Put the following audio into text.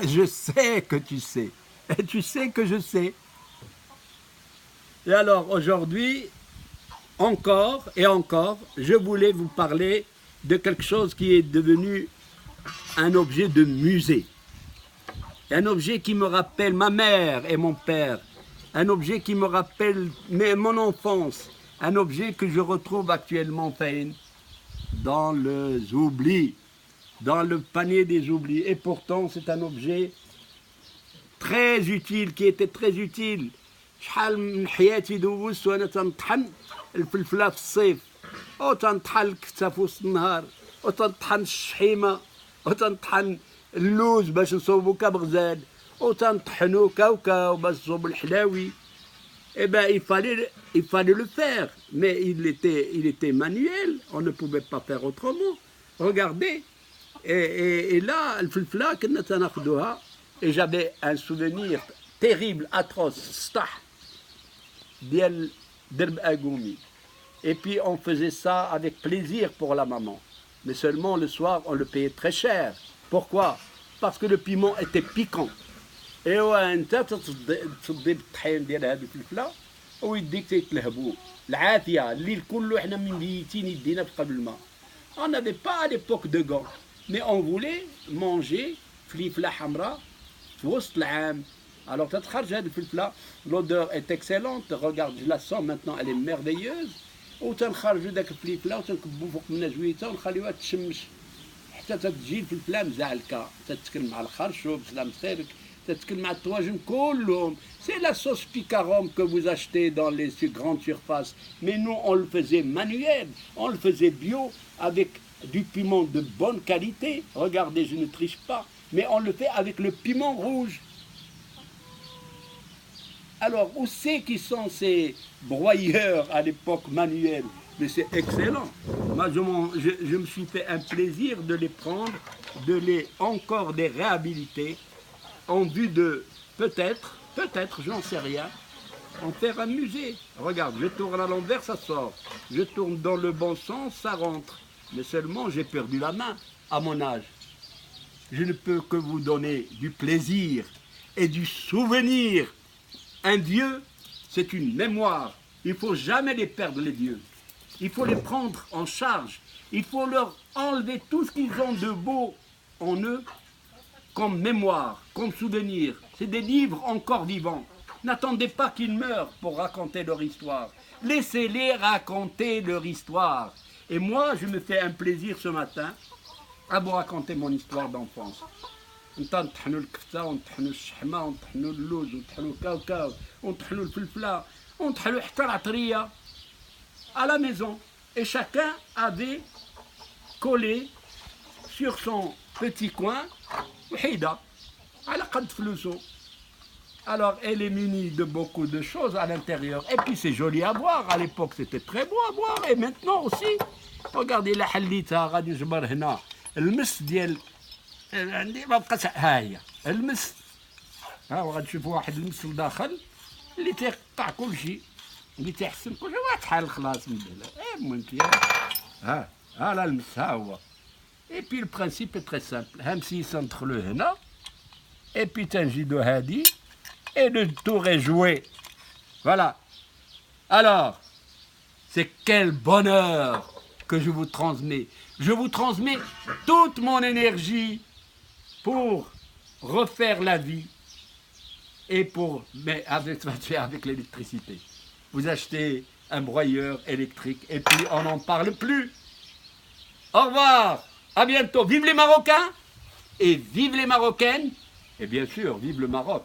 Je sais que tu sais. Et tu sais que je sais. Et alors aujourd'hui, encore et encore, je voulais vous parler de quelque chose qui est devenu un objet de musée. Un objet qui me rappelle ma mère et mon père. Un objet qui me rappelle mon enfance. Un objet que je retrouve actuellement dans les oublis, dans le panier des oublis. Et pourtant, c'est un objet très utile, qui était très utile. شحال من حياتي دوزت وانا تنطحن الفلفله في الصيف وتنطحن الكفته في وسط النهار وتنطحن الشحيمه وتنطحن اللوز باش نصوبو كبغزال وتنطحنو كاوكاو باش نصوبو الحلاوي. Eh ben, il fallait le faire, mais il était manuel, on ne pouvait pas faire autrement. Regardez, et là, الفلفله كنا تناخدوها, et j'avais un souvenir terrible, atroce, stah, ديال درب أقومي. Et puis on faisait ça avec plaisir pour la maman. Mais seulement le soir, on le payait très cher. Pourquoi? Parce que le piment était piquant. ايوا انت تصدي بالطحين ديال هذه الفلفله ويديك تيتلهبوا العافيه الليل كله حنا مبيتين يدينا في قلب الماء. On n'avait pas à l'époque de gants, mais on voulait manger فلفله حمراء في وسط العام. Alors تتخرج هذه الفلفله, l'odeur est excellente, regarde, je la sens maintenant, elle est merveilleuse. وتنخرجوا داك الفلفله وتنكبوا فوق منها جويته ونخليوها تشمش حتى تجي الفلفله مزعلكه, تتكل مع الخرشوب سلام خيرك, تتكل مع الطواجن كلهم. C'est la sauce picarum que vous achetez dans les grandes surfaces. Mais nous, on le faisait manuel, on le faisait bio, avec du piment de bonne qualité. Regardez, je ne triche pas, mais on le fait avec le piment rouge. Alors, où c'est qui sont ces broyeurs à l'époque manuelle? Mais c'est excellent. Moi, je me suis fait un plaisir de les prendre, de les encore les réhabiliter, en vue de peut-être, j'en sais rien, en faire un musée. Regarde, je tourne à l'envers, ça sort. Je tourne dans le bon sens, ça rentre. Mais seulement, j'ai perdu la main à mon âge. Je ne peux que vous donner du plaisir et du souvenir. Un dieu, c'est une mémoire. Il ne faut jamais les perdre, les dieux. Il faut les prendre en charge. Il faut leur enlever tout ce qu'ils ont de beau en eux, comme mémoire, comme souvenir. C'est des livres encore vivants. N'attendez pas qu'ils meurent pour raconter leur histoire. Laissez-les raconter leur histoire. Et moi, je me fais un plaisir ce matin à vous raconter mon histoire d'enfance. نطحنوا الكفته ونطحنوا الشحمه ونطحنوا اللوز ونطحنوا الكاوكاو ونطحنوا الفلفله ونطحنوا حتى العطريه à la maison. Et chacun avait collé sur son petit coin وحيدة على قد فلوسه. Alors elle est munie de beaucoup de choses à l'intérieur. Et puis c'est joli à boire. À l'époque c'était très beau à boire. Et maintenant aussi. Regardez la حليتها غادي نجبر هنا المس ديال عندي ما بقاش. ها هي المس, ها هو غتشوفوا واحد المس لداخل اللي تيقطع كلشي, اللي تيحسن كلشي, واحد شحال خلاص من هنا. المهم ها لا المس ها هو. Et puis le principe est très simple. همسي سندخلو هنا, et puis تنجيدو هادي, et le tour est joué. Voilà. Alors, c'est quel bonheur que je vous transmets. Je vous transmets toute mon énergie pour refaire la vie et mais avec l'électricité. Vous achetez un broyeur électrique et puis on n'en parle plus. Au revoir, à bientôt. Vive les Marocains et vive les Marocaines et bien sûr, vive le Maroc.